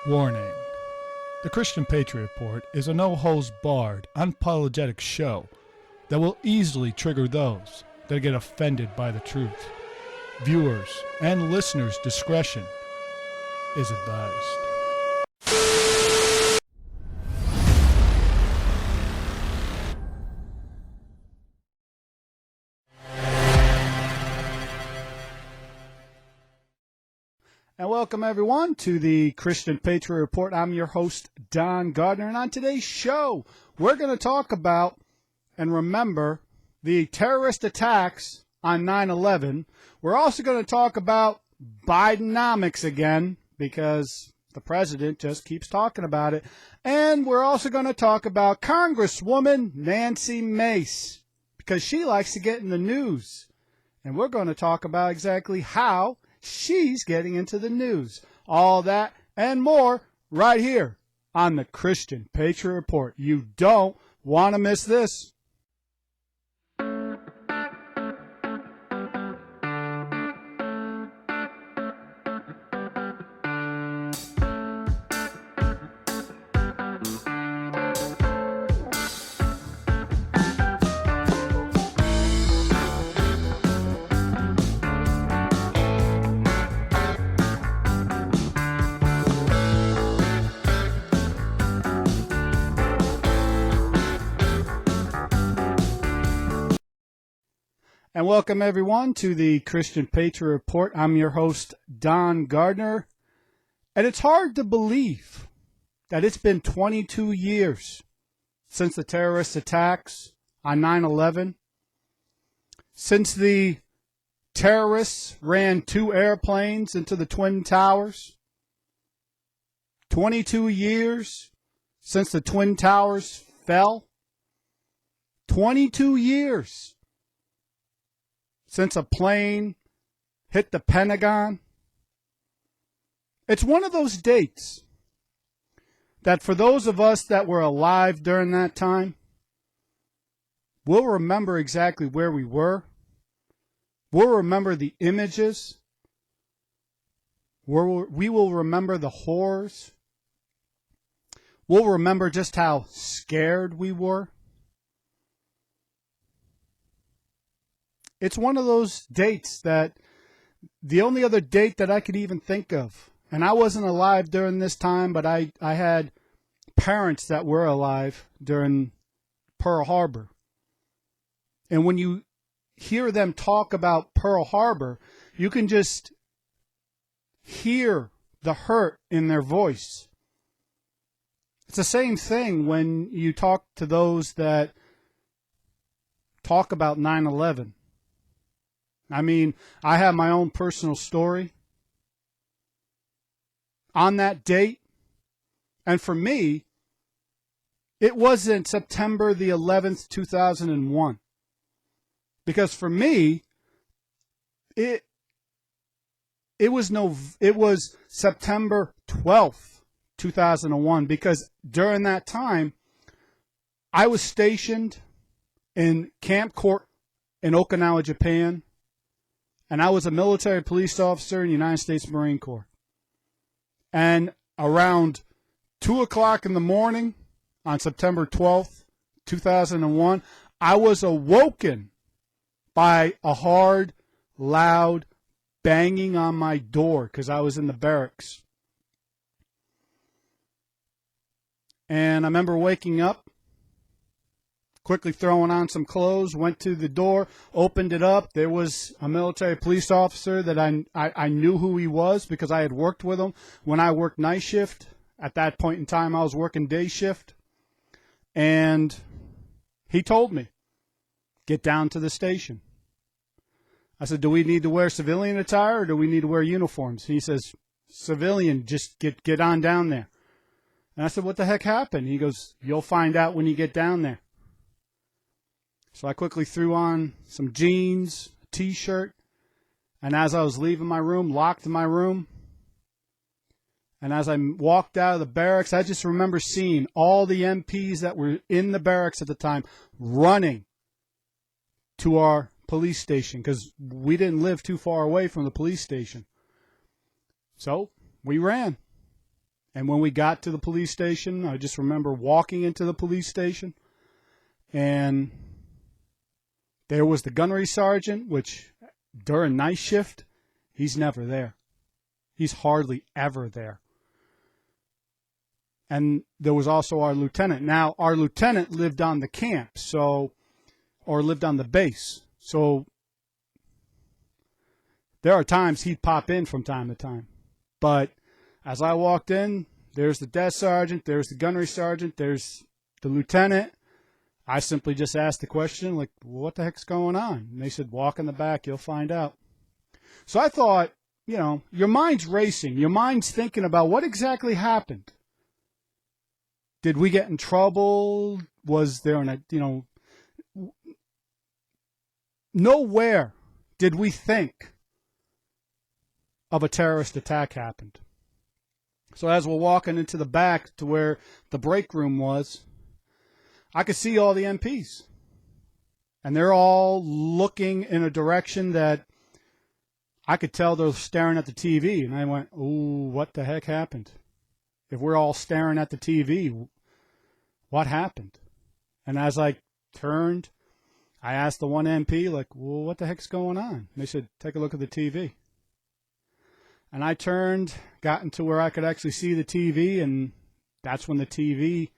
Warning. The Christian Patriot Report is a no-holds-barred, unapologetic show that will easily trigger those that get offended by the truth. Viewers and listeners' discretion is advised. And welcome, everyone, to the Christian Patriot Report. I'm your host, Don Gardner, and on today's show, we're going to talk about and remember the terrorist attacks on 9/11. We're also going to talk about Bidenomics again, because the president just keeps talking about it. And we're also going to talk about Congresswoman Nancy Mace, because she likes to get in the news. And we're going to talk about exactly how she's getting into the news. All that and more right here on the Christian Patriot Report. You don't want to miss this. And welcome, everyone, to the Christian Patriot Report. I'm your host, Don Gardner. And it's hard to believe that it's been 22 years since the terrorist attacks on 9/11, since the terrorists ran 2 airplanes into the Twin Towers, 22 years since the Twin Towers fell, 22 years since a plane hit the Pentagon. It's one of those dates that for those of us that were alive during that time, we'll remember exactly where we were. We'll remember the images. We will remember the horrors. We'll remember just how scared we were. It's one of those dates that the only other date that I could even think of, and I wasn't alive during this time, but I had parents that were alive during Pearl Harbor. And when you hear them talk about Pearl Harbor, you can just hear the hurt in their voice. It's the same thing when you talk to those that talk about 9/11. I mean, I have my own personal story on that date. And for me, it wasn't September the 11th, 2001. Because for me, it was September 12th, 2001, because during that time I was stationed in Camp Court in Okinawa, Japan. And I was a military police officer in the United States Marine Corps. And around 2 o'clock in the morning on September 12th, 2001, I was awoken by a hard, loud banging on my door because I was in the barracks. And I remember waking up, quickly throwing on some clothes, went to the door, opened it up. There was a military police officer that I knew who he was because I had worked with him when I worked night shift. At that point in time, I was working day shift. And he told me, get down to the station. I said, do we need to wear civilian attire or do we need to wear uniforms? He says, civilian, just get on down there. And I said, what the heck happened? He goes, you'll find out when you get down there. So I quickly threw on some jeans, a T-shirt, and as I was leaving my room, locked my room, and as I walked out of the barracks, I just remember seeing all the MPs that were in the barracks at the time running to our police station because we didn't live too far away from the police station. So we ran. And when we got to the police station, I just remember walking into the police station, and there was the gunnery sergeant, which during night shift, he's never there. He's hardly ever there. And there was also our lieutenant. Now, our lieutenant lived on the camp, or lived on the base. So there are times he'd pop in from time to time. But as I walked in, there's the desk sergeant, there's the gunnery sergeant, there's the lieutenant. I simply just asked the question, like, what the heck's going on? And they said, walk in the back, you'll find out. So I thought, you know, your mind's racing. Your mind's thinking about what exactly happened. Did we get in trouble? Was there nowhere did we think of a terrorist attack happened. So as we're walking into the back to where the break room was, I could see all the MPs. And they're all looking in a direction that I could tell they're staring at the TV. And I went, ooh, what the heck happened? If we're all staring at the TV, what happened? And as I turned, I asked the one MP, like, well, what the heck's going on? And they said, take a look at the TV. And I turned, got into where I could actually see the TV, and that's when the TV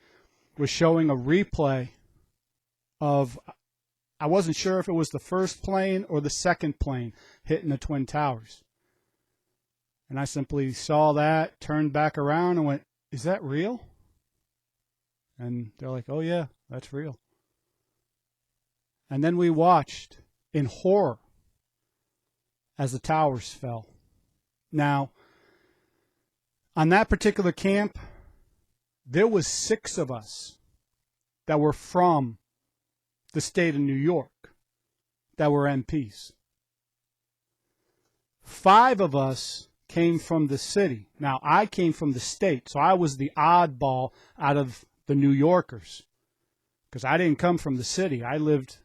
was showing a replay of, I wasn't sure if it was the first plane or the second plane hitting the Twin Towers. And I simply saw that, turned back around and went, is that real? And they're like, oh yeah, that's real. And then we watched in horror as the towers fell. Now, on that particular camp, there was 6 of us that were from the state of New York that were MPs. 5 of us came from the city. Now, I came from the state, so I was the oddball out of the New Yorkers because I didn't come from the city. I lived,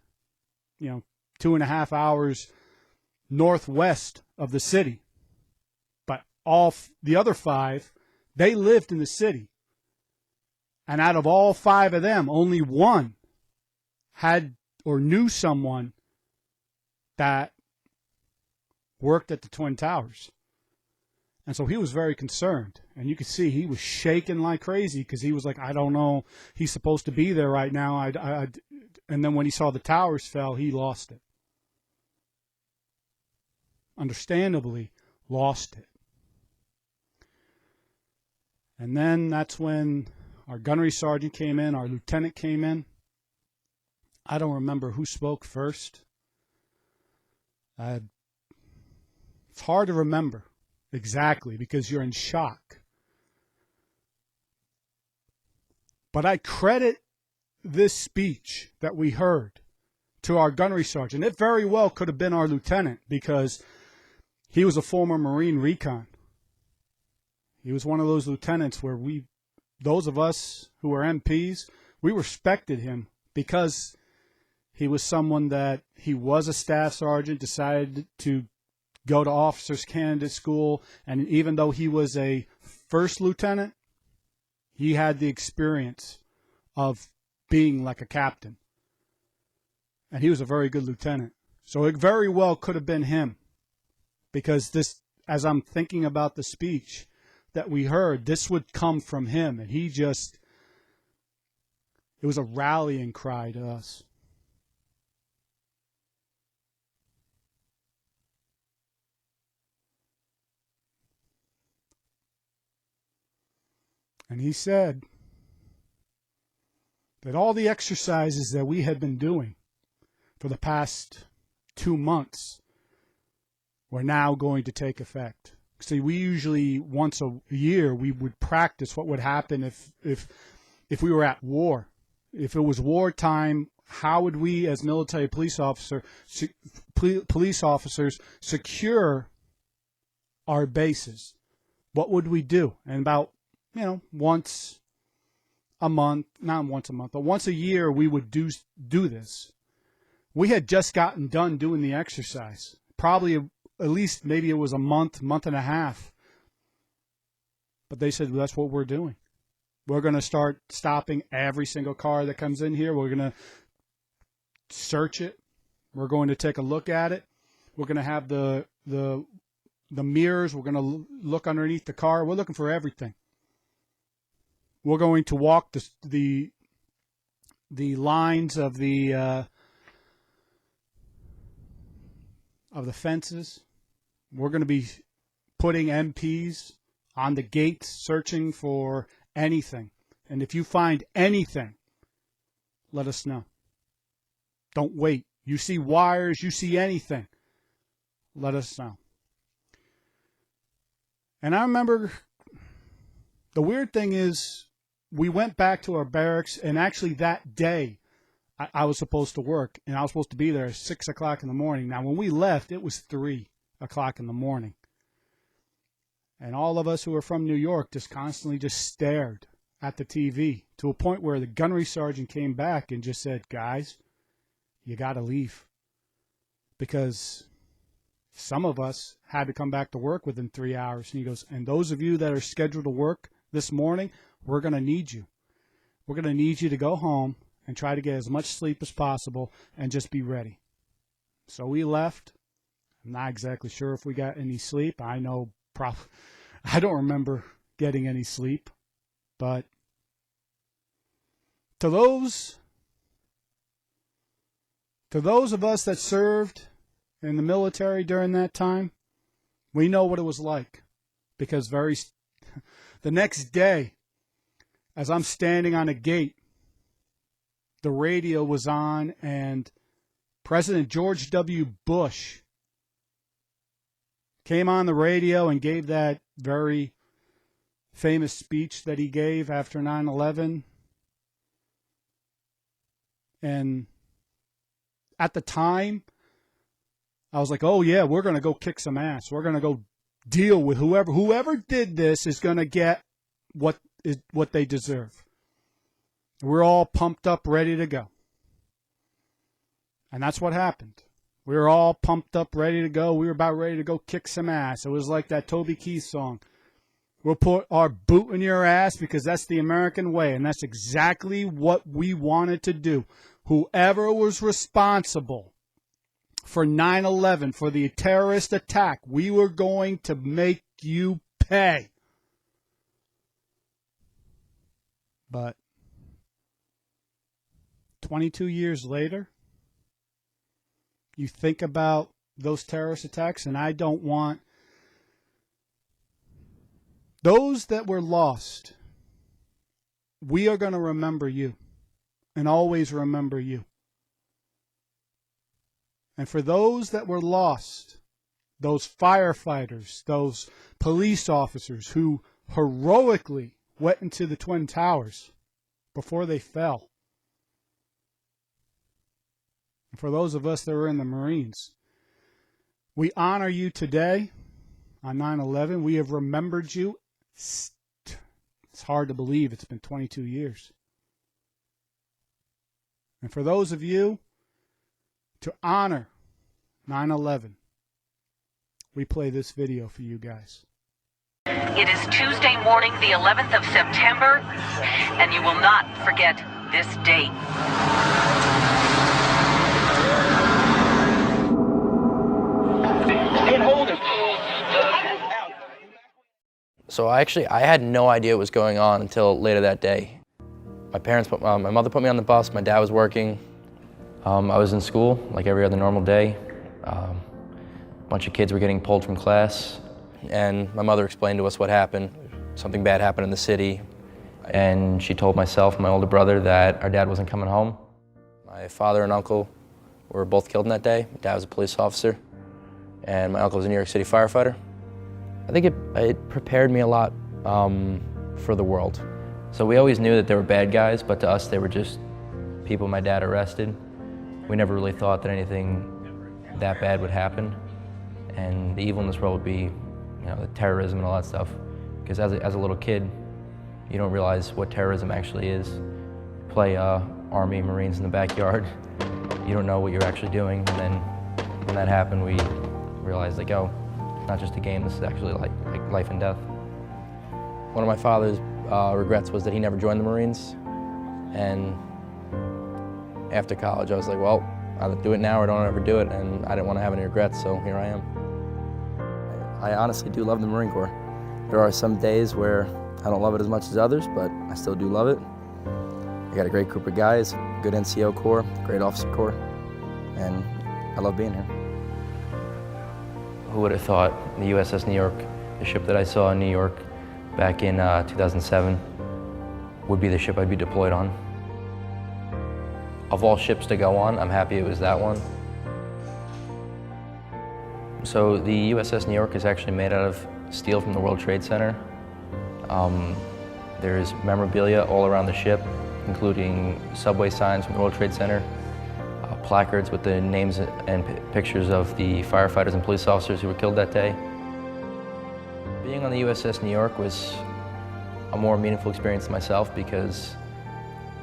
2.5 hours northwest of the city. But all the other 5, they lived in the city. And out of all 5 of them, only one had or knew someone that worked at the Twin Towers. And so he was very concerned. And you could see he was shaking like crazy because he was like, I don't know. He's supposed to be there right now. And then when he saw the towers fell, he lost it. Understandably, lost it. And then that's when our gunnery sergeant came in, our lieutenant came in. I don't remember who spoke first. It's hard to remember exactly because you're in shock. But I credit this speech that we heard to our gunnery sergeant. It very well could have been our lieutenant because he was a former Marine recon. He was one of those lieutenants where those of us who were MPs, we respected him because he was someone that he was a staff sergeant, decided to go to officers candidate school, and even though he was a first lieutenant, he had the experience of being like a captain. And he was a very good lieutenant. So it very well could have been him. Because this, as I'm thinking about the speech that we heard, this would come from him. And it was a rallying cry to us. And he said that all the exercises that we had been doing for the past 2 months were now going to take effect. See, we usually once a year we would practice what would happen if we were at war. If it was wartime, how would we as military police officers secure our bases? What would we do? And about once a month, not once a month, but once a year we would do this. We had just gotten done doing the exercise. Probably at least maybe it was a month and a half But they said, well, that's what we're doing. We're going to start stopping every single car that comes in here. We're going to search it. We're going to take a look at it. We're going to have the mirrors. We're going to look underneath the car. We're looking for everything. We're going to walk the lines of the fences. We're going to be putting MPs on the gates, searching for anything. And if you find anything, let us know. Don't wait. You see wires, you see anything, let us know. And I remember the weird thing is we went back to our barracks, and actually that day I was supposed to work, and I was supposed to be there at 6 o'clock in the morning. Now, when we left, it was 3 o'clock in the morning. And all of us who were from New York just constantly just stared at the TV to a point where the gunnery sergeant came back and just said, guys, you got to leave. Because some of us had to come back to work within 3 hours. And he goes, and those of you that are scheduled to work this morning, we're going to need you. We're going to need you to go home and try to get as much sleep as possible and just be ready. So we left. I'm not exactly sure if we got any sleep. I know I don't remember getting any sleep. But to those of us that served in the military during that time, we know what it was like. Because the next day, as I'm standing on a gate, the radio was on, and President George W. Bush came on the radio and gave that very famous speech that he gave after 9/11. And at the time, I was like, oh, yeah, we're going to go kick some ass. We're going to go deal with whoever did this is going to get what they deserve. We're all pumped up, ready to go. And that's what happened. We were all pumped up, ready to go. We were about ready to go kick some ass. It was like that Toby Keith song. We'll put our boot in your ass because that's the American way. And that's exactly what we wanted to do. Whoever was responsible for 9/11, for the terrorist attack, we were going to make you pay. But 22 years later, you think about those terrorist attacks, and I don't want those that were lost. We are going to remember you and always remember you. And for those that were lost, those firefighters, those police officers who heroically went into the Twin Towers before they fell, and for those of us that were in the Marines, we honor you today on 9/11. We have remembered you. It's hard to believe it's been 22 years. And for those of you to honor 9/11, we play this video for you guys. It is Tuesday morning, the 11th of September, and you will not forget this date. So I had no idea what was going on until later that day. My mother put me on the bus, my dad was working. I was in school like every other normal day. A bunch of kids were getting pulled from class, and my mother explained to us what happened. Something bad happened in the city, and she told myself and my older brother that our dad wasn't coming home. My father and uncle were both killed in that day. My dad was a police officer, and my uncle was a New York City firefighter. I think it prepared me a lot for the world. So we always knew that they were bad guys, but to us they were just people my dad arrested. We never really thought that anything that bad would happen, and the evil in this world would be, the terrorism and all that stuff. Because as a little kid, you don't realize what terrorism actually is. You play Army, Marines in the backyard. You don't know what you're actually doing, and then when that happened, we realized, like, oh, it's not just a game, this is actually like life and death. One of my father's regrets was that he never joined the Marines. And after college, I was like, well, either do it now or don't ever do it, and I didn't want to have any regrets, so here I am. I honestly do love the Marine Corps. There are some days where I don't love it as much as others, but I still do love it. I got a great group of guys, good NCO Corps, great officer Corps, and I love being here. Who would have thought the USS New York, the ship that I saw in New York back in 2007, would be the ship I'd be deployed on? Of all ships to go on, I'm happy it was that one. So the USS New York is actually made out of steel from the World Trade Center. There's memorabilia all around the ship, including subway signs from the World Trade Center, placards with the names and pictures of the firefighters and police officers who were killed that day. Being on the USS New York was a more meaningful experience to myself because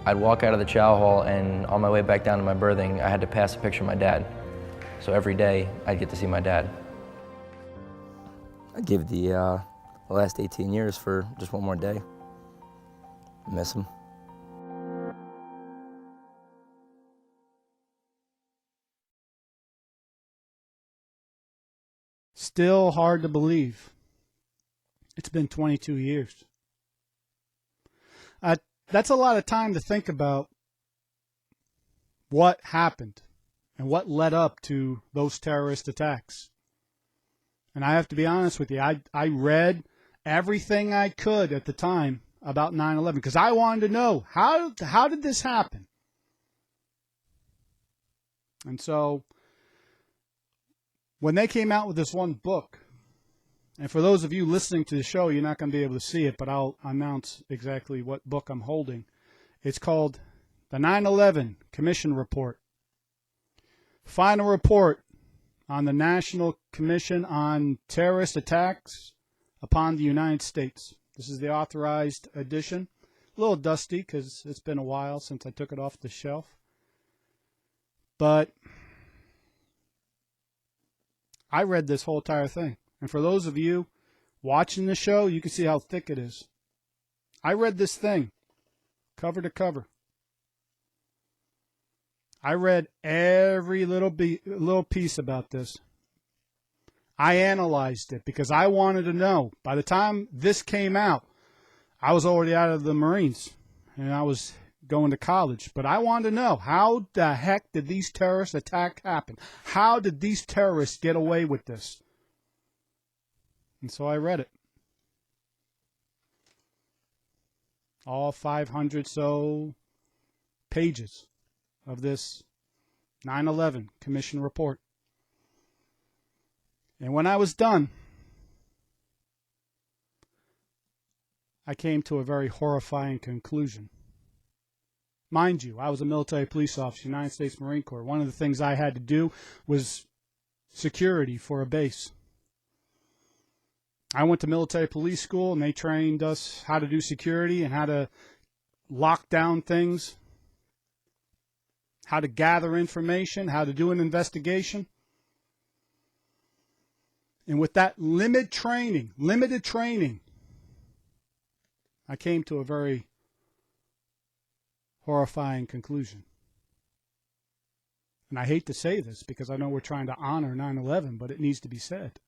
I'd walk out of the chow hall and on my way back down to my berthing, I had to pass a picture of my dad. So every day, I'd get to see my dad. I'd give the last 18 years for just one more day. I miss him. Still hard to believe. It's been 22 years. That's a lot of time to think about what happened and what led up to those terrorist attacks. And I have to be honest with you, I read everything I could at the time about 9/11 because I wanted to know how did this happen? And so when they came out with this one book, and for those of you listening to the show, you're not going to be able to see it, but I'll announce exactly what book I'm holding. It's called The 9/11 Commission Report. Final report on the National Commission on Terrorist Attacks upon the United States. This is the authorized edition. A little dusty because it's been a while since I took it off the shelf. But I read this whole entire thing. And for those of you watching the show, you can see how thick it is. I read this thing cover to cover. I read every little piece about this. I analyzed it because I wanted to know. By the time this came out, I was already out of the Marines and I was going to college. But I wanted to know, how the heck did these terrorist attacks happen? How did these terrorists get away with this? And so I read it. All 500 so pages of this 9/11 Commission report. And when I was done, I came to a very horrifying conclusion. Mind you, I was a military police officer, United States Marine Corps. One of the things I had to do was security for a base. I went to military police school, and they trained us how to do security and how to lock down things, how to gather information, how to do an investigation. And with that limited training, I came to a very horrifying conclusion. And I hate to say this because I know we're trying to honor 9/11, but it needs to be said.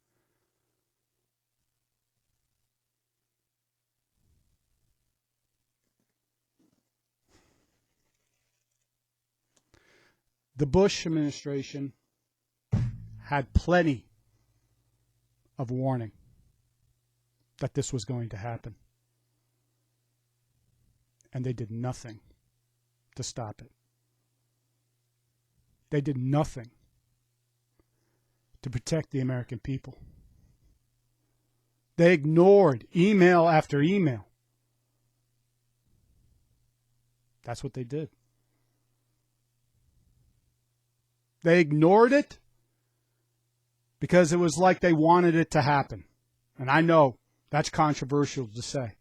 The Bush administration had plenty of warning that this was going to happen. And they did nothing to stop it. They did nothing to protect the American people. They ignored email after email. That's what they did. They ignored it because it was like they wanted it to happen. And I know that's controversial to say.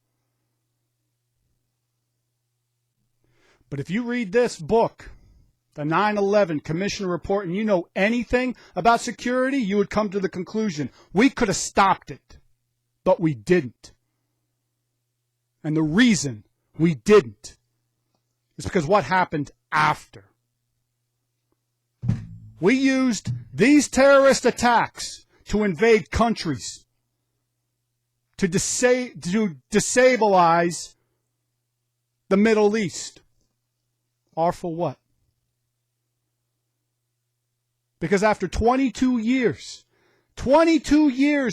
But if you read this book, the 9/11 Commission Report, and you know anything about security, you would come to the conclusion, we could have stopped it, but we didn't. And the reason we didn't is because what happened after. We used these terrorist attacks to invade countries, to destabilize the Middle East. All for what? Because after 22 years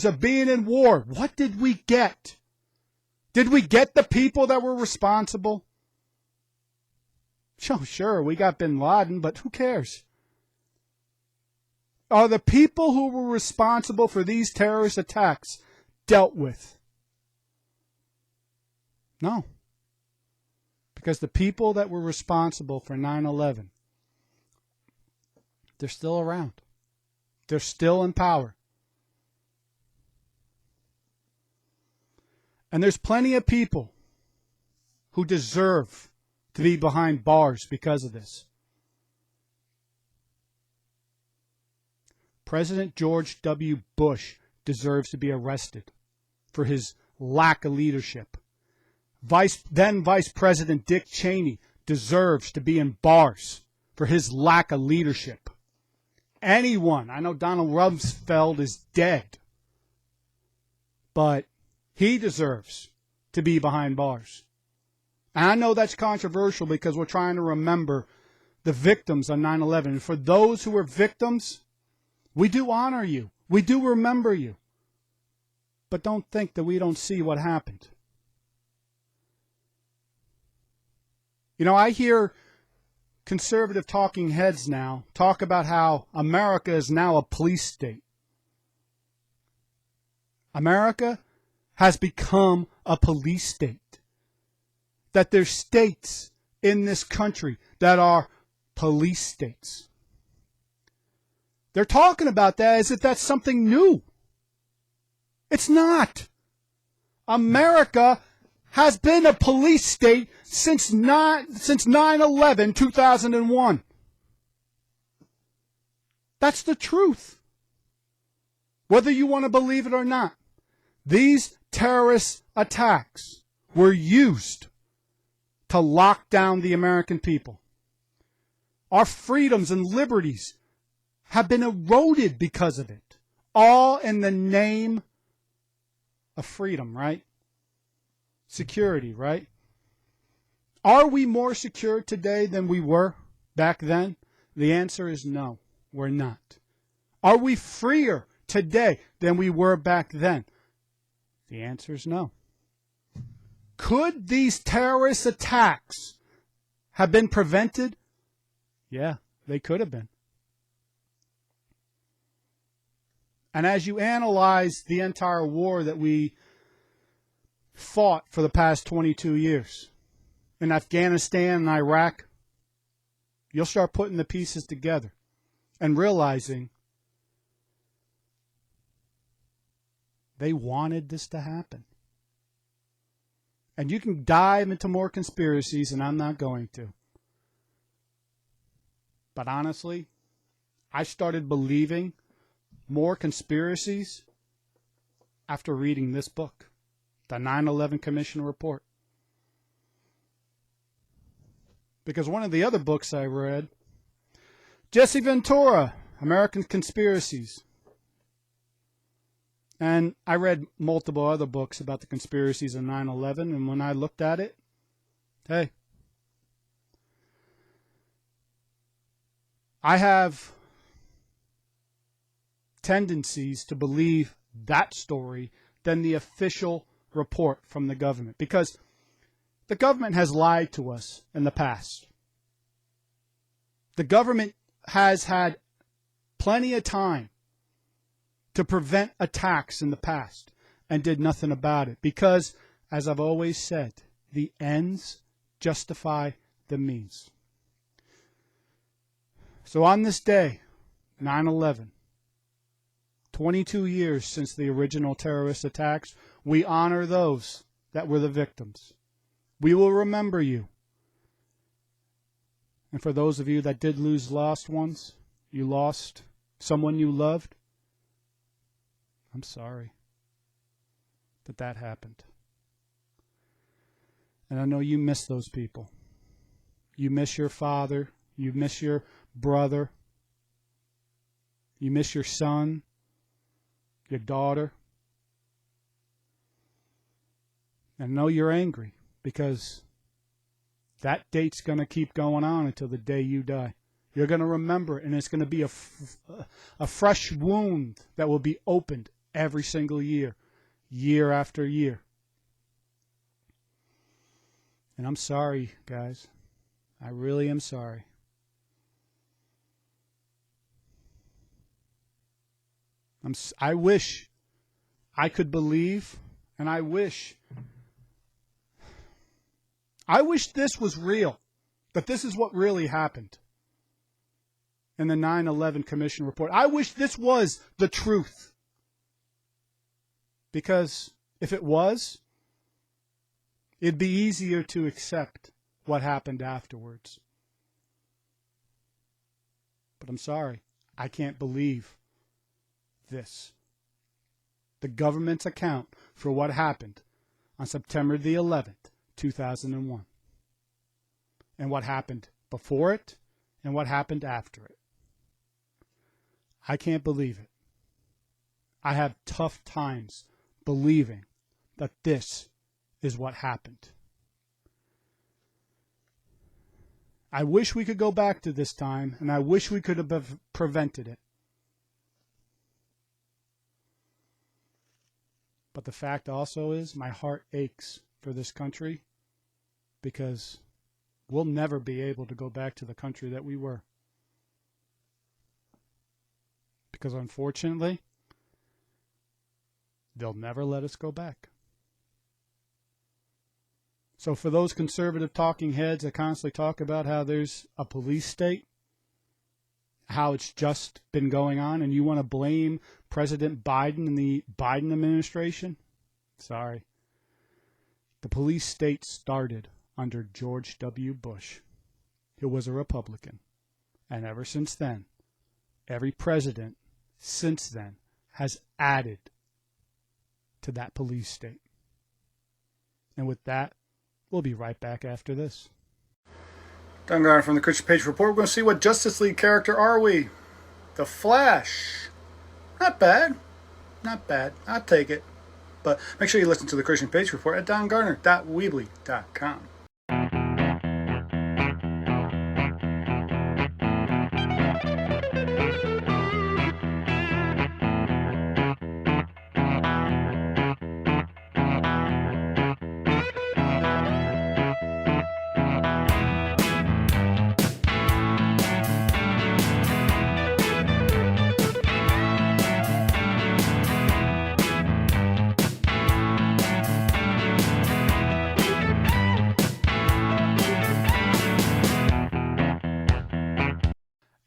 of being in war, what did we get? Did we get the people that were responsible? Sure, we got bin Laden, but who cares? Are the people who were responsible for these terrorist attacks dealt with? No. Because the people that were responsible for 9/11, they're still around. They're still in power. And there's plenty of people who deserve to be behind bars because of this. President George W. Bush deserves to be arrested for his lack of leadership. Then Vice President Dick Cheney deserves to be in bars for his lack of leadership. Anyone, I know Donald Rumsfeld is dead, but he deserves to be behind bars. And I know that's controversial because we're trying to remember the victims on 9/11. And for those who were victims, we do honor you. We do remember you. But don't think that we don't see what happened. You know, I hear conservative talking heads now talk about how America is now a police state. America has become a police state. That there's states in this country that are police states. They're talking about that as if that's something new. It's not. America has been a police state since 9/11, 2001. That's the truth. Whether you want to believe it or not, these terrorist attacks were used to lock down the American people. Our freedoms and liberties have been eroded because of it. All in the name of freedom, right? Security, right? Are we more secure today than we were back then? The answer is no, we're not. Are we freer today than we were back then? The answer is no. Could these terrorist attacks have been prevented? Yeah, they could have been. And as you analyze the entire war that we fought for the past 22 years in Afghanistan and Iraq, you'll start putting the pieces together and realizing they wanted this to happen. And you can dive into more conspiracies, and I'm not going to. But honestly, I started believing more conspiracies after reading this book, the 9/11 Commission Report. Because one of the other books I read, Jesse Ventura, American Conspiracies. And I read multiple other books about the conspiracies of 9/11, and when I looked at it, hey, I have tendencies to believe that story than the official report from the government, because the government has lied to us in the past. The government has had plenty of time to prevent attacks in the past and did nothing about it because, as I've always said, the ends justify the means. So on this day, 9/11, 22 years since the original terrorist attacks, we honor those that were the victims. We will remember you. And for those of you that did lose lost ones, you lost someone you loved, I'm sorry that happened. And I know you miss those people. You miss your father. You miss your brother. You miss your son, your daughter. And I know you're angry because that date's going to keep going on until the day you die. You're going to remember it, and it's going to be a fresh wound that will be opened every single year, year after year. And I'm sorry, guys. I really am sorry. I wish I could believe, and I wish this was real, that this is what really happened in the 9/11 Commission report. I wish this was the truth. Because if it was, it'd be easier to accept what happened afterwards. But I'm sorry, I can't believe this. The government's account for what happened on September the 11th, 2001. And what happened before it and what happened after it. I can't believe it. I have tough times believing that this is what happened. I wish we could go back to this time, and I wish we could have prevented it. But the fact also is my heart aches for this country because we'll never be able to go back to the country that we were. Because unfortunately, they'll never let us go back. So for those conservative talking heads that constantly talk about how there's a police state, how it's just been going on, and you want to blame President Biden and the Biden administration, sorry. The police state started under George W. Bush, who was a Republican. And ever since then, every president since then has added to that police state. And with that, we'll be right back after this. Don Garner from the Christian Patriot Report. We're going to see what Justice League character are we? The Flash. Not bad. Not bad. I'll take it. But make sure you listen to the Christian Patriot Report at dongarner.weebly.com.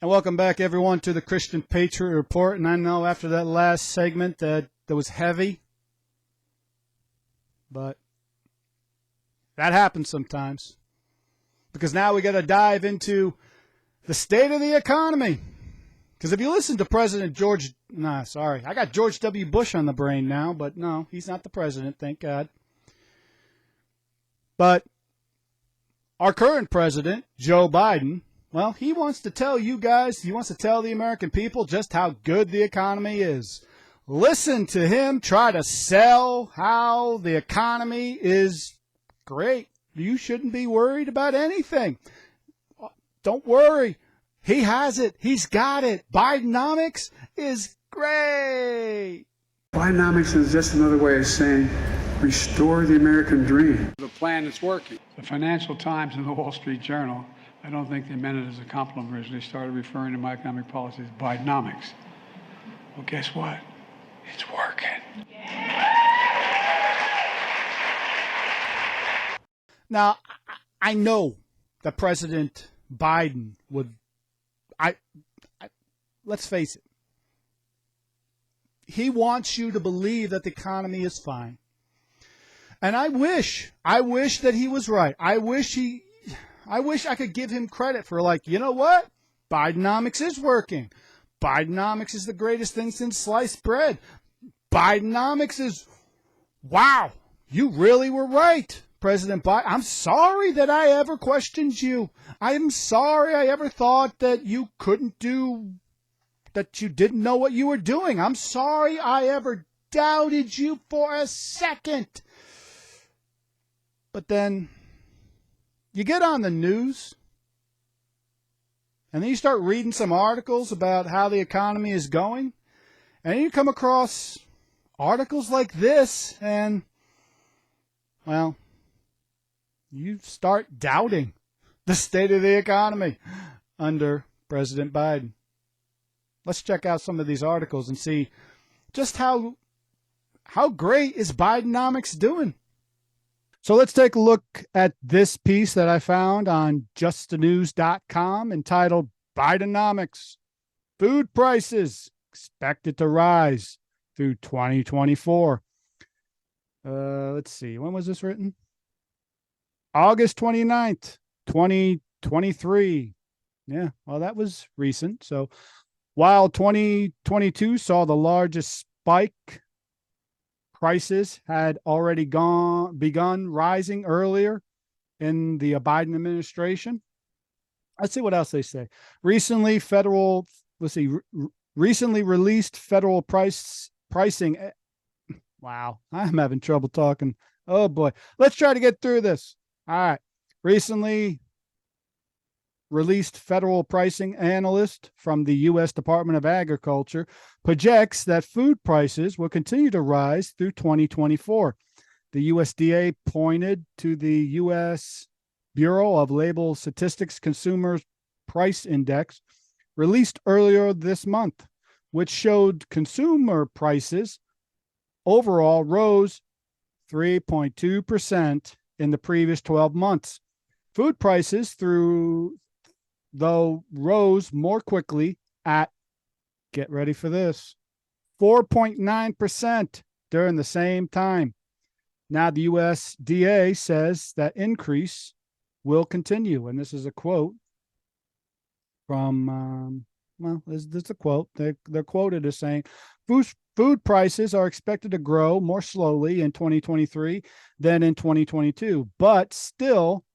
And welcome back, everyone, to the Christian Patriot Report. And I know after that last segment that was heavy, but that happens sometimes. Because now we got to dive into the state of the economy. Because if you listen to President I got George W. Bush on the brain now, but no, he's not the president, thank God. But our current president, Joe Biden, well, he wants to tell you guys, he wants to tell the American people just how good the economy is. Listen to him try to sell how the economy is great. You shouldn't be worried about anything. Don't worry. He has it. He's got it. Bidenomics is great. Bidenomics is just another way of saying restore the American dream. The plan is working. The Financial Times and the Wall Street Journal, I don't think they meant it as a compliment originally, started referring to my economic policy as Bidenomics. Well, guess what? It's working. Now, I know that President Biden would, let's face it, he wants you to believe that the economy is fine. And I wish that he was right. I wish I could give him credit for, like, you know what? Bidenomics is working. Bidenomics is the greatest thing since sliced bread. Bidenomics is, wow, you really were right. President Biden. I'm sorry that I ever questioned you. I am sorry I ever thought that you couldn't do, that you didn't know what you were doing. I'm sorry I ever doubted you for a second. But then you get on the news, and then you start reading some articles about how the economy is going, and you come across articles like this, and, well, you start doubting the state of the economy under President Biden. Let's check out some of these articles and see just how great is Bidenomics doing. So let's take a look at this piece that I found on justthenews.com entitled Bidenomics, Food Prices Expected to Rise through 2024. Let's see. When was this written? August 29th, 2023. Yeah, well, that was recent. So while 2022 saw the largest spike, prices had already begun rising earlier in the Biden administration. Let's see what else they say. Recently released federal pricing. Wow, I'm having trouble talking. Oh boy. Let's try to get through this. All right. Recently released federal pricing analyst from the U.S. Department of Agriculture projects that food prices will continue to rise through 2024. The USDA pointed to the U.S. Bureau of Labor Statistics Consumer Price Index released earlier this month, which showed consumer prices overall rose 3.2% in the previous 12 months. Food prices though rose more quickly at, get ready for this, 4.9% during the same time. Now the USDA says that increase will continue. And this is a quote from, this is a quote. They're quoted as saying, food prices are expected to grow more slowly in 2023 than in 2022, but still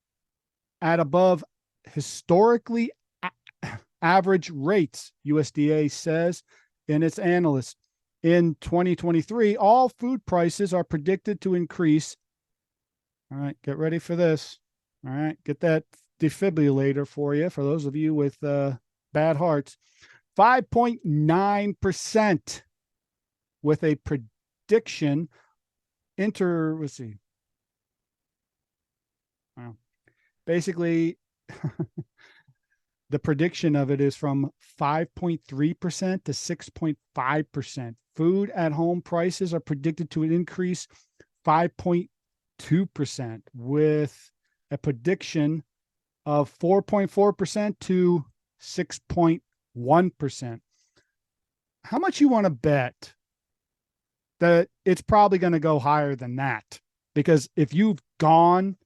at above historically average rates, USDA says in its analyst. In 2023, all food prices are predicted to increase. All right, get ready for this. All right, get that defibrillator for you, for those of you with bad hearts. 5.9% with a prediction basically the prediction of it is from 5.3% to 6.5%. Food at home prices are predicted to increase 5.2% with a prediction of 4.4% to 6.1%. How much you want to bet that it's probably going to go higher than that? Because if you've gone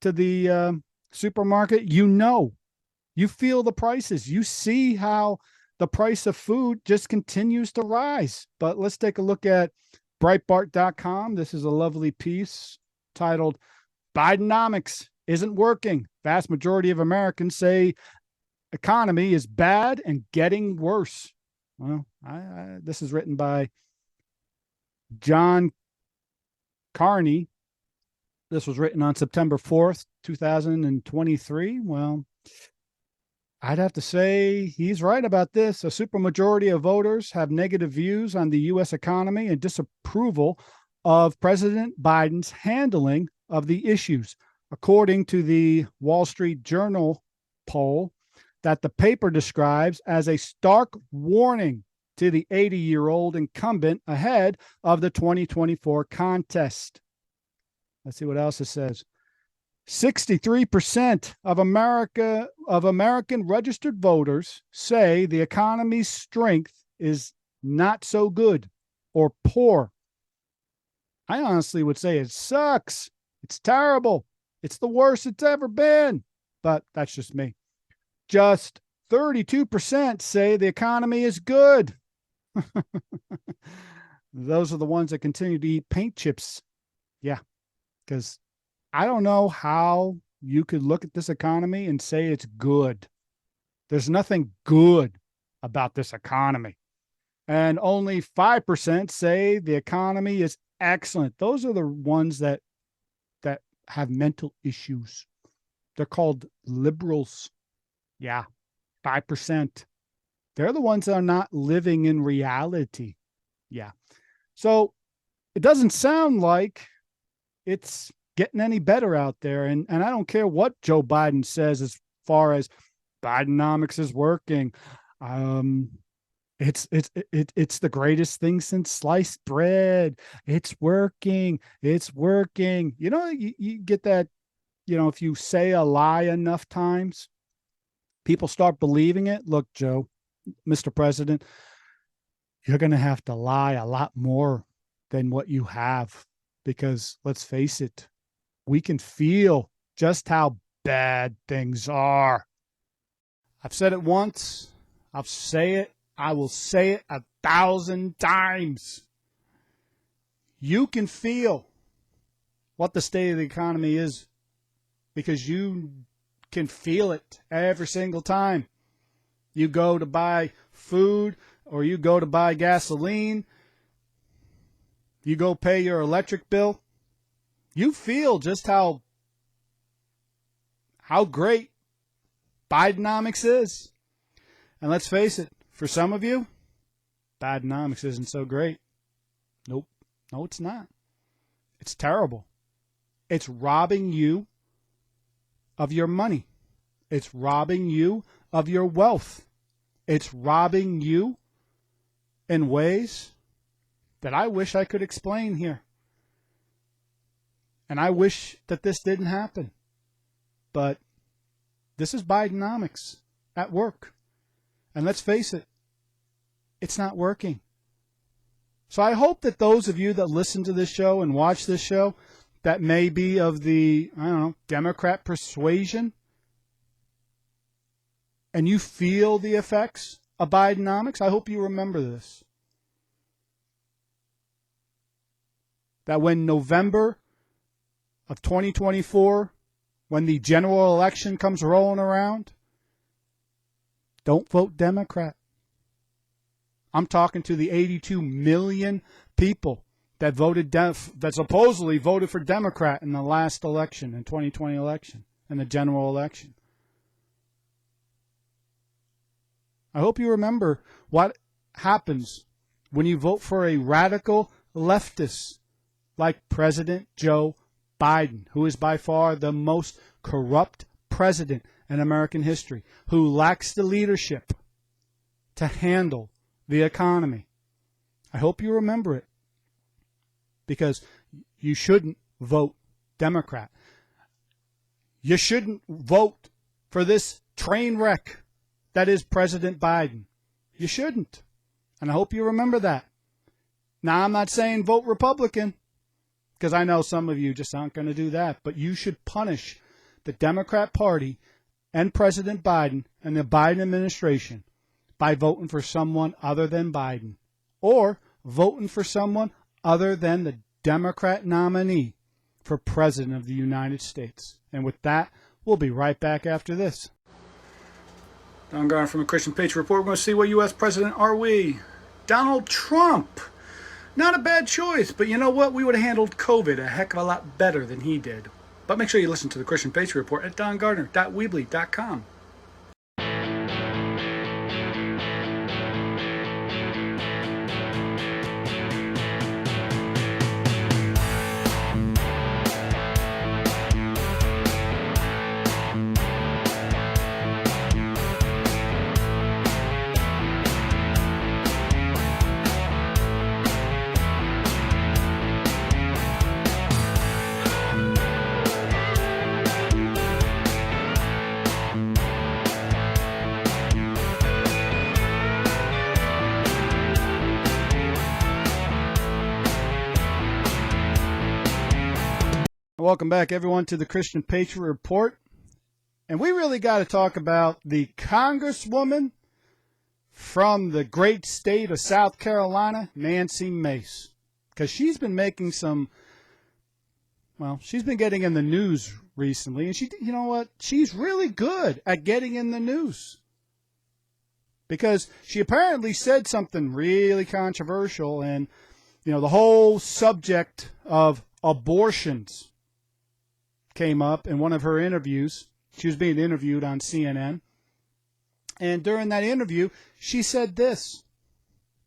to the supermarket, you feel the prices. You see how the price of food just continues to rise. But let's take a look at Breitbart.com. This is a lovely piece titled Bidenomics Isn't Working. Vast majority of Americans say economy is bad and getting worse. Well, this is written by John Carney. This was written on September 4th, 2023. Well, I'd have to say he's right about this. A supermajority of voters have negative views on the U.S. economy and disapproval of President Biden's handling of the issues, according to the Wall Street Journal poll that the paper describes as a stark warning to the 80-year-old incumbent ahead of the 2024 contest. Let's see what else it says. 63% of American registered voters say the economy's strength is not so good or poor. I honestly would say it sucks. It's terrible. It's the worst it's ever been. But that's just me. Just 32% say the economy is good. Those are the ones that continue to eat paint chips. Yeah, because I don't know how you could look at this economy and say it's good. There's nothing good about this economy. And only 5% say the economy is excellent. Those are the ones that have mental issues. They're called liberals. Yeah, 5%. They're the ones that are not living in reality. Yeah. So it doesn't sound like it's getting any better out there. And I don't care what Joe Biden says as far as Bidenomics is working. It's the greatest thing since sliced bread. It's working. It's working. You get that, if you say a lie enough times, people start believing it. Look, Joe, Mr. President, you're going to have to lie a lot more than what you have, because let's face it, we can feel just how bad things are. I've said it once. I will say it 1,000 times. You can feel what the state of the economy is because you can feel it every single time. You go to buy food or you go to buy gasoline, you go pay your electric bill, you feel just how great Bidenomics is. And let's face it, for some of you, Bidenomics isn't so great. Nope. No, it's not. It's terrible. It's robbing you of your money. It's robbing you of your wealth. It's robbing you in ways that I wish I could explain here. And I wish that this didn't happen. But this is Bidenomics at work. And let's face it, it's not working. So I hope that those of you that listen to this show and watch this show that may be of the, Democrat persuasion, and you feel the effects of Bidenomics, I hope you remember this. That when November of 2024, when the general election comes rolling around, don't vote Democrat. I'm talking to the 82 million people that that supposedly voted for Democrat in the last election, in 2020 election, in the general election. I hope you remember what happens when you vote for a radical leftist like President Joe Biden, who is by far the most corrupt president in American history, who lacks the leadership to handle the economy. I hope you remember it, because you shouldn't vote Democrat. You shouldn't vote for this train wreck that is President Biden. You shouldn't. And I hope you remember that. Now, I'm not saying vote Republican, because I know some of you just aren't going to do that, but you should punish the Democrat Party and President Biden and the Biden administration by voting for someone other than Biden, or voting for someone other than the Democrat nominee for President of the United States. And with that, we'll be right back after this. Don Garner from the Christian Patriot Report. We're going to see what U.S. President are we? Donald Trump. Not a bad choice, but you know what? We would have handled COVID a heck of a lot better than he did. But make sure you listen to the Christian Patriot Report at dongardner.weebly.com. Welcome back, everyone, to the Christian Patriot Report. And we really got to talk about the Congresswoman from the great state of South Carolina, Nancy Mace, because she's been making some well, she's been getting in the news recently, and you know what? She's really good at getting in the news. Because she apparently said something really controversial, and, the whole subject of abortions came up in one of her interviews. She was being interviewed on CNN. And during that interview, she said this.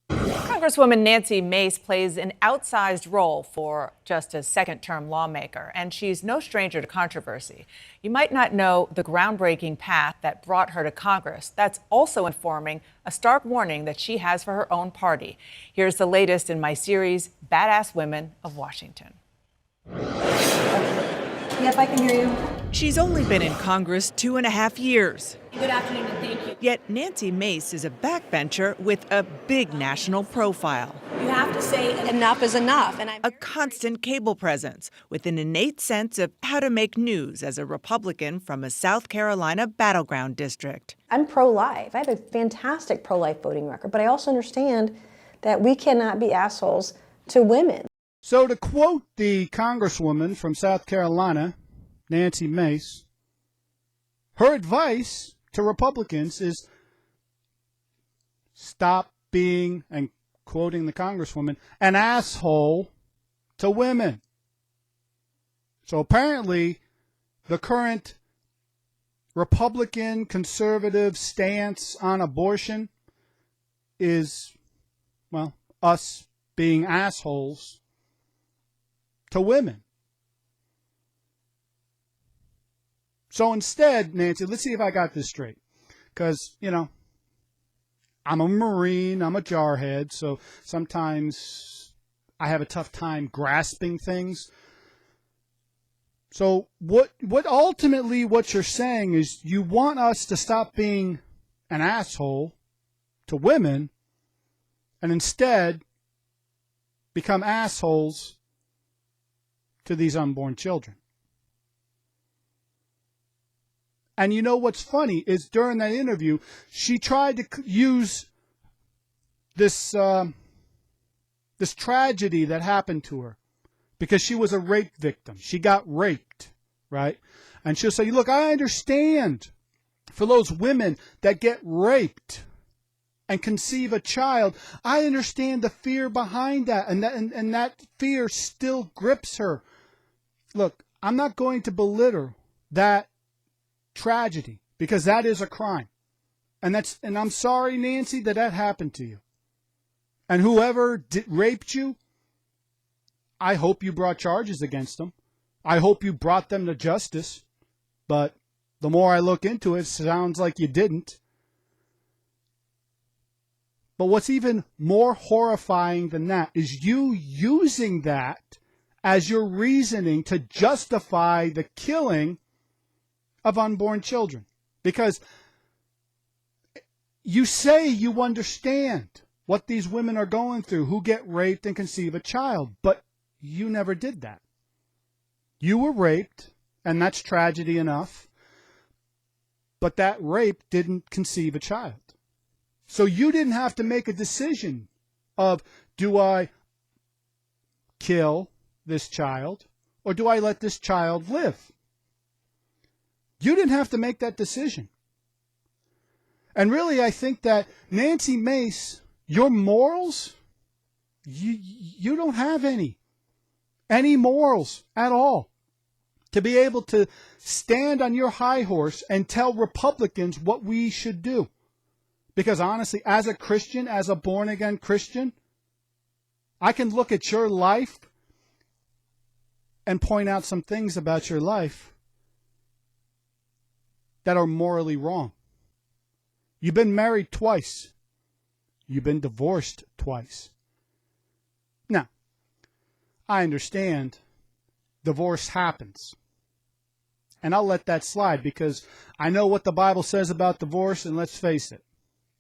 Congresswoman Nancy Mace plays an outsized role for just a second-term lawmaker, and she's no stranger to controversy. You might not know the groundbreaking path that brought her to Congress. That's also informing a stark warning that she has for her own party. Here's the latest in my series, Badass Women of Washington. Yep, I can hear you. She's only been in Congress 2.5 years. Good afternoon, and thank you. Yet Nancy Mace is a backbencher with a big national profile. You have to say enough is enough. And A constant cable presence with an innate sense of how to make news as a Republican from a South Carolina battleground district. I'm pro-life. I have a fantastic pro-life voting record, but I also understand that we cannot be assholes to women. So to quote the Congresswoman from South Carolina, Nancy Mace, her advice to Republicans is stop being, and quoting the Congresswoman, an asshole to women. So apparently the current Republican conservative stance on abortion is, well, us being assholes to women. So instead, Nancy, let's see if I got this straight. Because, I'm a Marine, I'm a jarhead, so sometimes I have a tough time grasping things. So what ultimately what you're saying is you want us to stop being an asshole to women and instead become assholes to these unborn children. And you know what's funny is during that interview, she tried to use this this tragedy that happened to her because she was a rape victim. She got raped, right? And she'll say, look, I understand for those women that get raped and conceive a child, I understand the fear behind that, and that fear still grips her. Look, I'm not going to belittle that tragedy because that is a crime. And I'm sorry, Nancy, that happened to you. And whoever raped you, I hope you brought charges against them. I hope you brought them to justice. But the more I look into it, it sounds like you didn't. But what's even more horrifying than that is you using that as your reasoning to justify the killing of unborn children. Because you say you understand what these women are going through who get raped and conceive a child, but you never did that. You were raped, and that's tragedy enough, but that rape didn't conceive a child. So you didn't have to make a decision of, do I kill this child or do I let this child live? You didn't have to make that decision. And really, I think that Nancy Mace, your morals, you don't have any morals at all to be able to stand on your high horse and tell Republicans what we should do. Because honestly, as a Christian, as a born-again Christian, I can look at your life and point out some things about your life that are morally wrong. You've been married twice. You've been divorced twice. Now, I understand divorce happens. And I'll let that slide because I know what the Bible says about divorce, and let's face it,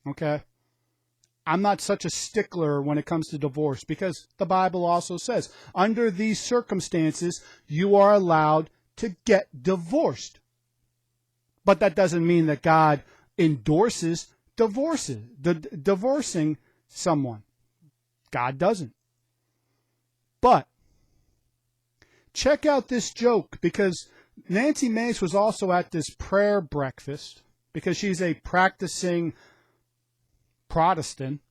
okay? I'm not such a stickler when it comes to divorce because the Bible also says, under these circumstances, you are allowed to get divorced. But that doesn't mean that God endorses divorcing someone. God doesn't. But check out this joke, because Nancy Mace was also at this prayer breakfast because she's a practicing Protestant.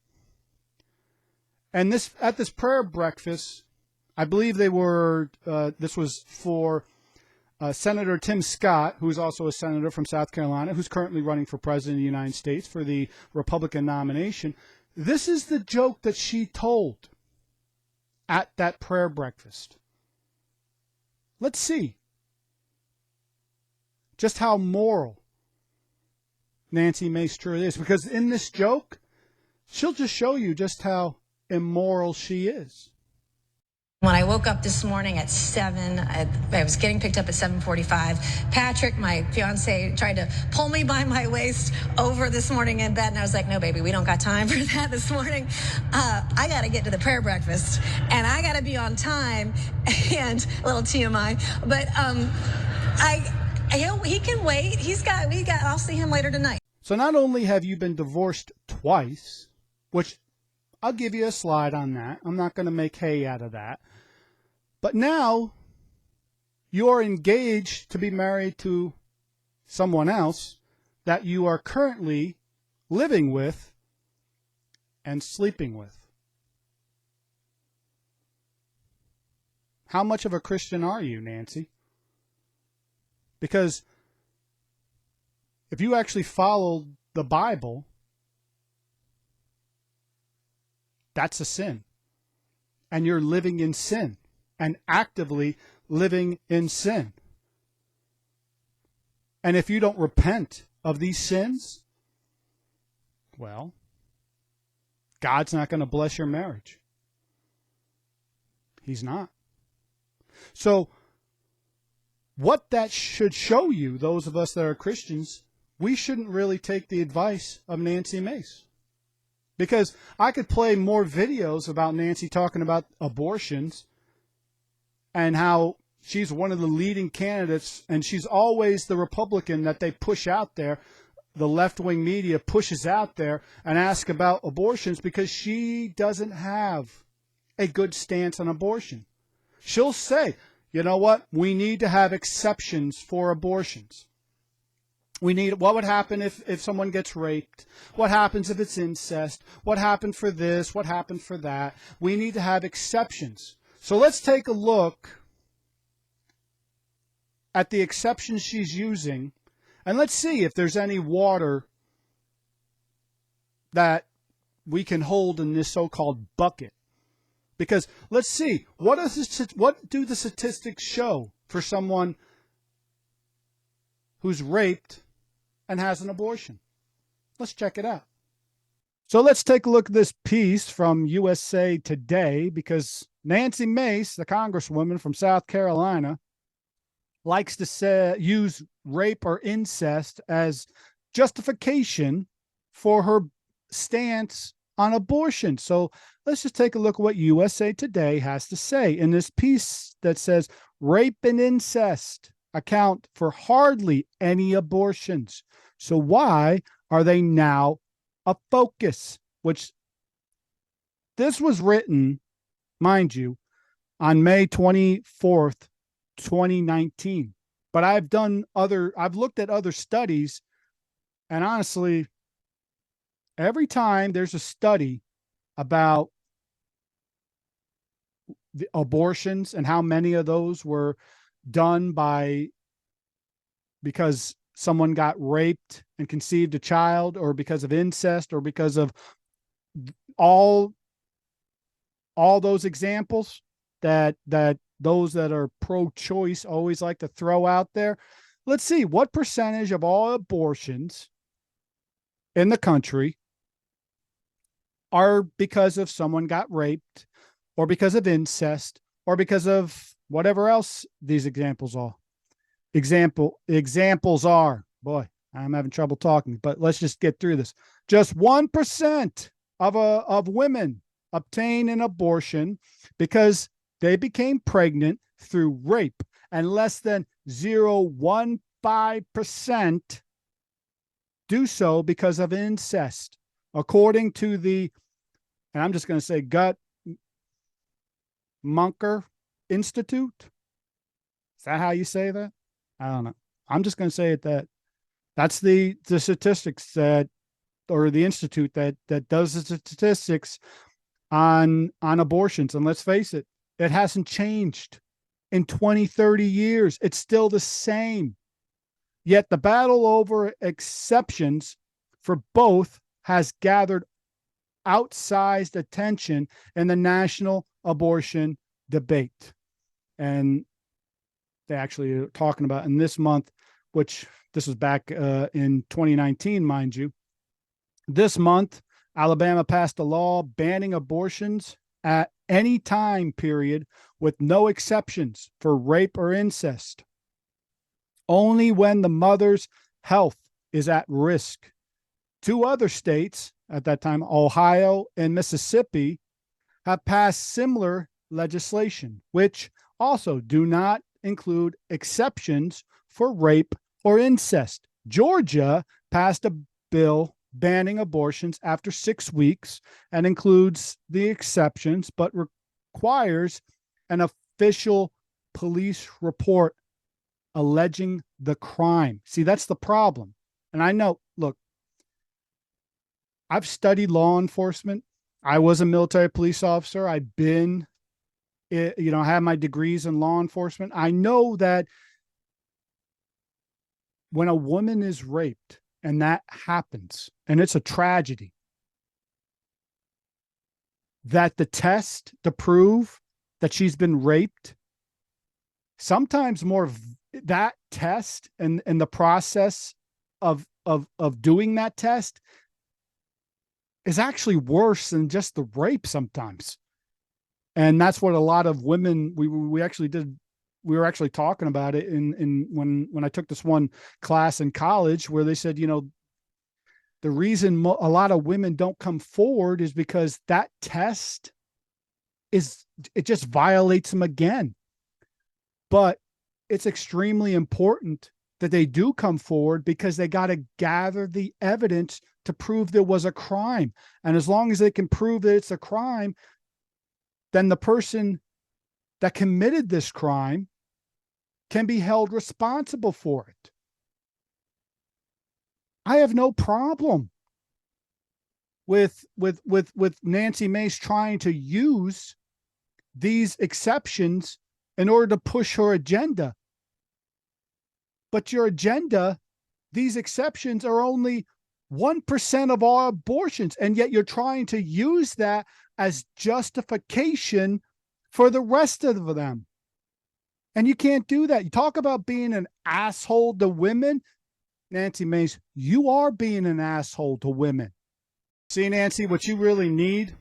And at this prayer breakfast, I believe they were, this was for Senator Tim Scott, who's also a senator from South Carolina, who's currently running for president of the United States for the Republican nomination. This is the joke that she told at that prayer breakfast. Let's see just how moral Nancy Mace truly is, because in this joke, she'll just show you just how immoral she is. When I woke up this morning at 7, I was getting picked up at 7:45. Patrick, my fiance, tried to pull me by my waist over this morning in bed, and I was like, no, baby, we don't got time for that this morning. I got to get to the prayer breakfast, and I got to be on time, and a little TMI, but he can wait. I'll see him later tonight. So not only have you been divorced twice, which I'll give you a slide on that. I'm not going to make hay out of that. But now you're engaged to be married to someone else that you are currently living with and sleeping with. How much of a Christian are you, Nancy? Because if you actually follow the Bible, that's a sin. And you're living in sin and actively living in sin. And if you don't repent of these sins, well, God's not going to bless your marriage. He's not. So what that should show you, those of us that are Christians, we shouldn't really take the advice of Nancy Mace. Because I could play more videos about Nancy talking about abortions and how she's one of the leading candidates, and she's always the Republican that they push out there, the left-wing media pushes out there and ask about abortions because she doesn't have a good stance on abortion. She'll say, you know what, we need to have exceptions for abortions. What would happen if someone gets raped? What happens if it's incest? What happened for this? What happened for that? We need to have exceptions. So let's take a look at the exceptions she's using, and let's see if there's any water that we can hold in this so-called bucket. Because let's see, what do the statistics show for someone who's raped and has an abortion? Let's check it out. So let's take a look at this piece from USA Today, because Nancy Mace, the Congresswoman from South Carolina, likes to use rape or incest as justification for her stance on abortion. So let's just take a look at what USA Today has to say in this piece that says rape and incest account for hardly any abortions. So why are they now a focus? Which this was written, mind you, on May 24th, 2019. But I've looked at other studies, and honestly, every time there's a study about the abortions and how many of those were done because someone got raped and conceived a child, or because of incest, or because of all those examples that those that are pro-choice always like to throw out there. Let's see, what percentage of all abortions in the country are because of someone got raped, or because of incest, or because of whatever else these examples are. Examples are, boy, I'm having trouble talking, but let's just get through this. Just 1% of women obtain an abortion because they became pregnant through rape, and less than 0.15% do so because of incest, according to the, and I'm just going to say, Guttmacher Institute. Is that how you say that? I don't know. I'm just going to say it that that's the statistics that, or the institute that does the statistics on abortions. And let's face it, it hasn't changed in 20, 30 years. It's still the same. Yet the battle over exceptions for both has gathered outsized attention in the national abortion debate. And they actually are talking about in this month, which this was back in 2019, mind you. This month, Alabama passed a law banning abortions at any time period with no exceptions for rape or incest. Only when the mother's health is at risk. 2 other states at that time, Ohio and Mississippi, have passed similar legislation, which also do not include exceptions for rape or incest. Georgia passed a bill banning abortions after 6 weeks and includes the exceptions, but requires an official police report alleging the crime. See, that's the problem. And I know, look, I've studied law enforcement. I was a military police officer. I've been, I have my degrees in law enforcement. I know that when a woman is raped and that happens, and it's a tragedy, that the test to prove that she's been raped, sometimes more that test and the process of doing that test is actually worse than just the rape sometimes. And that's what a lot of women, we were actually talking about it in when I took this one class in college, where they said, the reason a lot of women don't come forward is because that test it just violates them again. But it's extremely important that they do come forward, because they got to gather the evidence to prove there was a crime. And as long as they can prove that it's a crime, then the person that committed this crime can be held responsible for it. I have no problem with Nancy Mace trying to use these exceptions in order to push her agenda. But your agenda, these exceptions are only 1% of all abortions, and yet you're trying to use that as justification for the rest of them. And you can't do that. You talk about being an asshole to women. Nancy Mace, you are being an asshole to women. See, Nancy, what you really need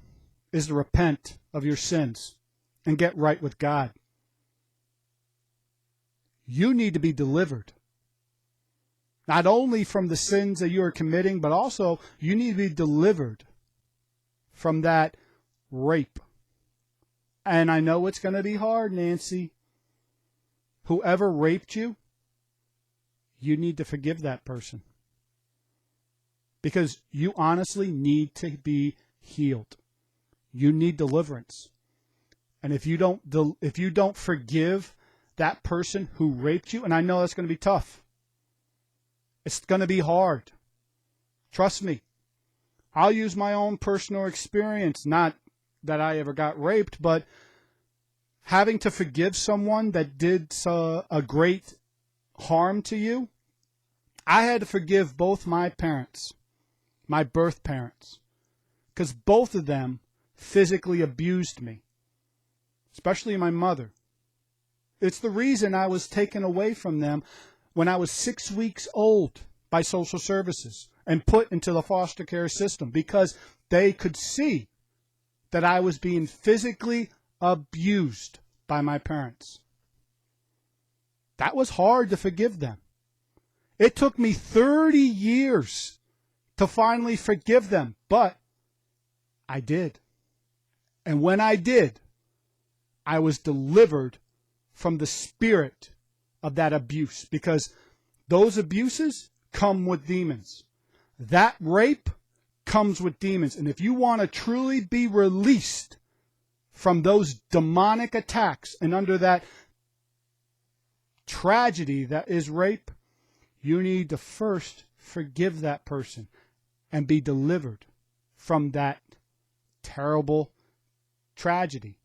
is to repent of your sins and get right with God. You need to be delivered. Not only from the sins that you are committing, but also you need to be delivered from that rape. And I know it's going to be hard, Nancy. Whoever raped you, you need to forgive that person. Because you honestly need to be healed. You need deliverance. And if you don't forgive that person who raped you, and I know that's going to be tough. It's going to be hard. Trust me. I'll use my own personal experience, not that I ever got raped, but having to forgive someone that did a great harm to you. I had to forgive both my parents, my birth parents, because both of them physically abused me, especially my mother. It's the reason I was taken away from them when I was 6 weeks old by social services and put into the foster care system, because they could see that I was being physically abused by my parents. That was hard to forgive them. It took me 30 years to finally forgive them, but I did. And when I did, I was delivered from the spirit of that abuse, because those abuses come with demons. That rape comes with demons. And if you want to truly be released from those demonic attacks and under that tragedy that is rape, you need to first forgive that person and be delivered from that terrible tragedy.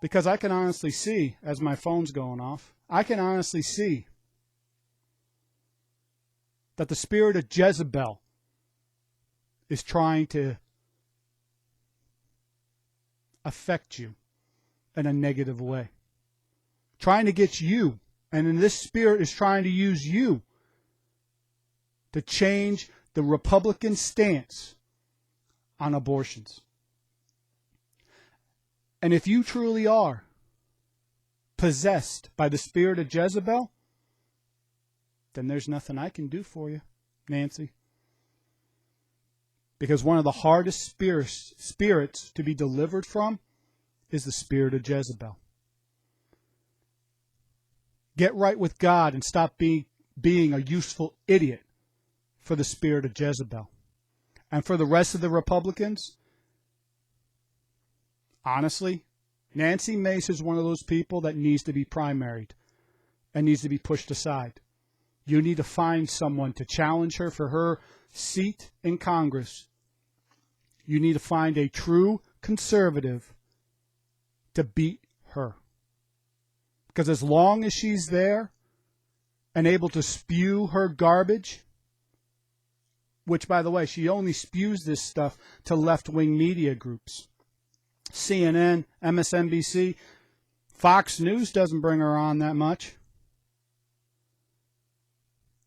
Because I can honestly see, as my phone's going off, I can honestly see that the spirit of Jezebel is trying to affect you in a negative way. Trying to get you, and in this spirit is trying to use you to change the Republican stance on abortions. And if you truly are possessed by the spirit of Jezebel, then there's nothing I can do for you, Nancy. Because one of the hardest spirits to be delivered from is the spirit of Jezebel. Get right with God and stop being a useful idiot for the spirit of Jezebel. And for the rest of the Republicans, honestly, Nancy Mace is one of those people that needs to be primaried and needs to be pushed aside. You need to find someone to challenge her for her seat in Congress. You need to find a true conservative to beat her. Because as long as she's there and able to spew her garbage, which, by the way, she only spews this stuff to left-wing media groups. CNN, MSNBC, Fox News doesn't bring her on that much.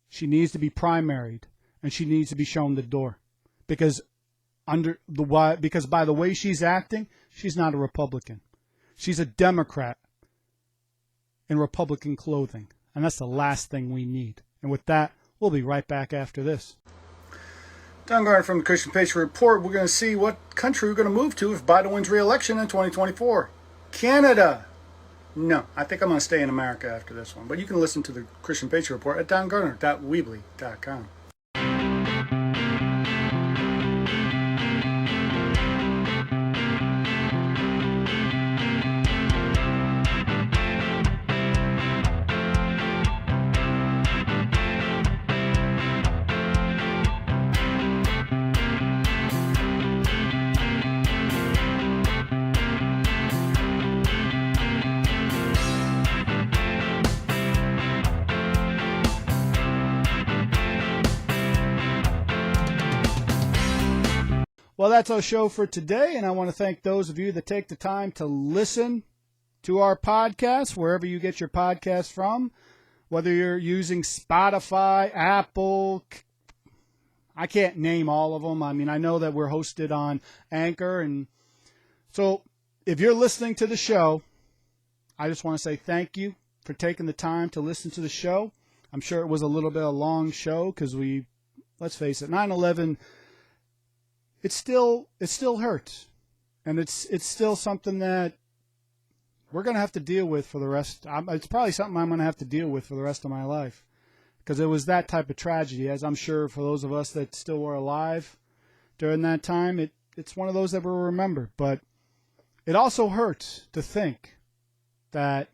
She needs to be primaried, and she needs to be shown the door. Because by the way she's acting, she's not a Republican. She's a Democrat in Republican clothing. And that's the last thing we need. And with that, we'll be right back after this. Don Gardner from the Christian Patriot Report. We're going to see what country we're going to move to if Biden wins re-election in 2024. Canada. No, I think I'm going to stay in America after this one. But you can listen to the Christian Patriot Report at dongardner.weebly.com. Well, that's our show for today, and I want to thank those of you that take the time to listen to our podcast, wherever you get your podcast from, whether you're using Spotify, Apple, I can't name all of them. I mean, I know that we're hosted on Anchor, and so if you're listening to the show, I just want to say thank you for taking the time to listen to the show. I'm sure it was a little bit of a long show because let's face it, 9/11. It still hurts, and it's still something that we're going to have to deal with for the rest. It's probably something I'm going to have to deal with for the rest of my life, because it was that type of tragedy. As I'm sure for those of us that still were alive during that time, it's one of those that we'll remember. But it also hurts to think that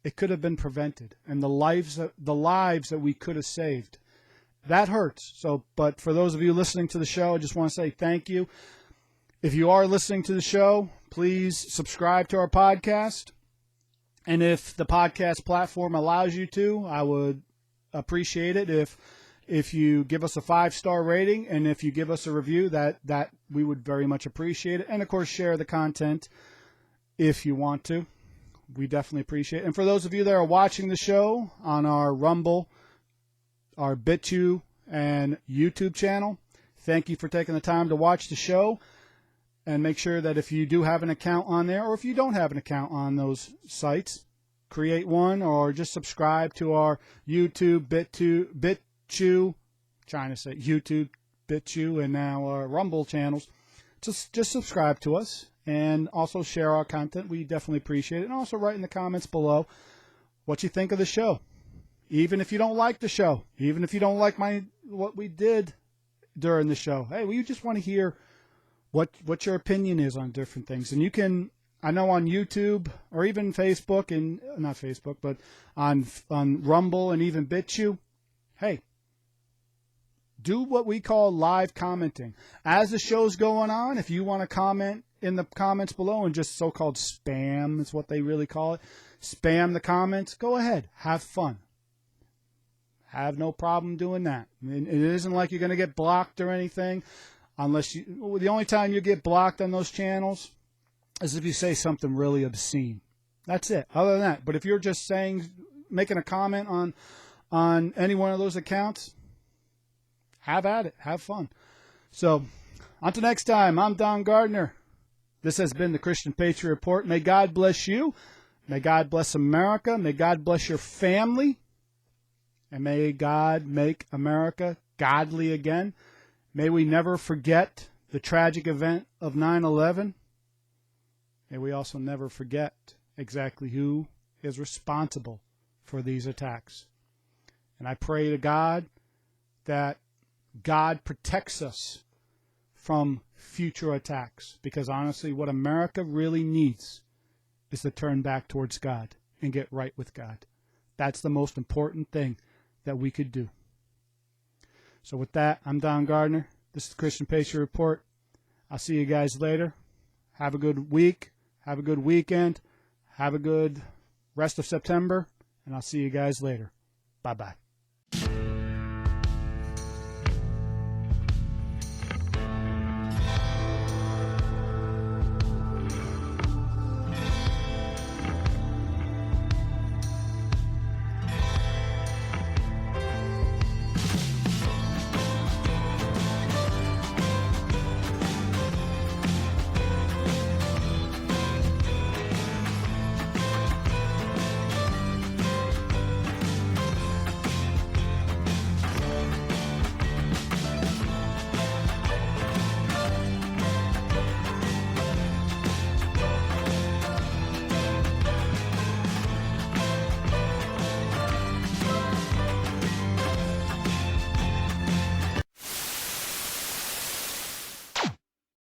it could have been prevented, and the lives that we could have saved. That hurts. So, but for those of you listening to the show, I just want to say thank you. If you are listening to the show, please subscribe to our podcast. And if the podcast platform allows you to, I would appreciate it if you give us a 5-star rating, and if you give us a review, that we would very much appreciate it. And of course, share the content if you want to. We definitely appreciate it. And for those of you that are watching the show on our Rumble, our BitChute and YouTube channel, thank you for taking the time to watch the show. And make sure that if you do have an account on there, or if you don't have an account on those sites, create one, or just subscribe to our YouTube, BitChute, trying to say YouTube, BitChute, and now our Rumble channels. Just subscribe to us, and also share our content. We definitely appreciate it. And also write in the comments below what you think of the show. Even if you don't like the show, even if you don't like what we did during the show, hey, we just want to hear what your opinion is on different things. And you can I know on YouTube or even Facebook, and not Facebook, but on Rumble and even BitChute, hey, do what we call live commenting. As the show's going on, if you want to comment in the comments below and just so-called spam is what they really call it, spam the comments, go ahead. Have fun. Have no problem doing that. I mean, it isn't like you're going to get blocked or anything. Unless the only time you get blocked on those channels is if you say something really obscene. That's it. Other than that, but if you're just making a comment on any one of those accounts, have at it. Have fun. So, until next time, I'm Don Gardner. This has been the Christian Patriot Report. May God bless you. May God bless America. May God bless your family. And may God make America godly again. May we never forget the tragic event of 9/11. May we also never forget exactly who is responsible for these attacks. And I pray to God that God protects us from future attacks. Because honestly, what America really needs is to turn back towards God and get right with God. That's the most important thing that we could do. So with that, I'm Don Gardner. This is the Christian Patriot Report. I'll see you guys later. Have a good week. Have a good weekend. Have a good rest of September. And I'll see you guys later. Bye-bye.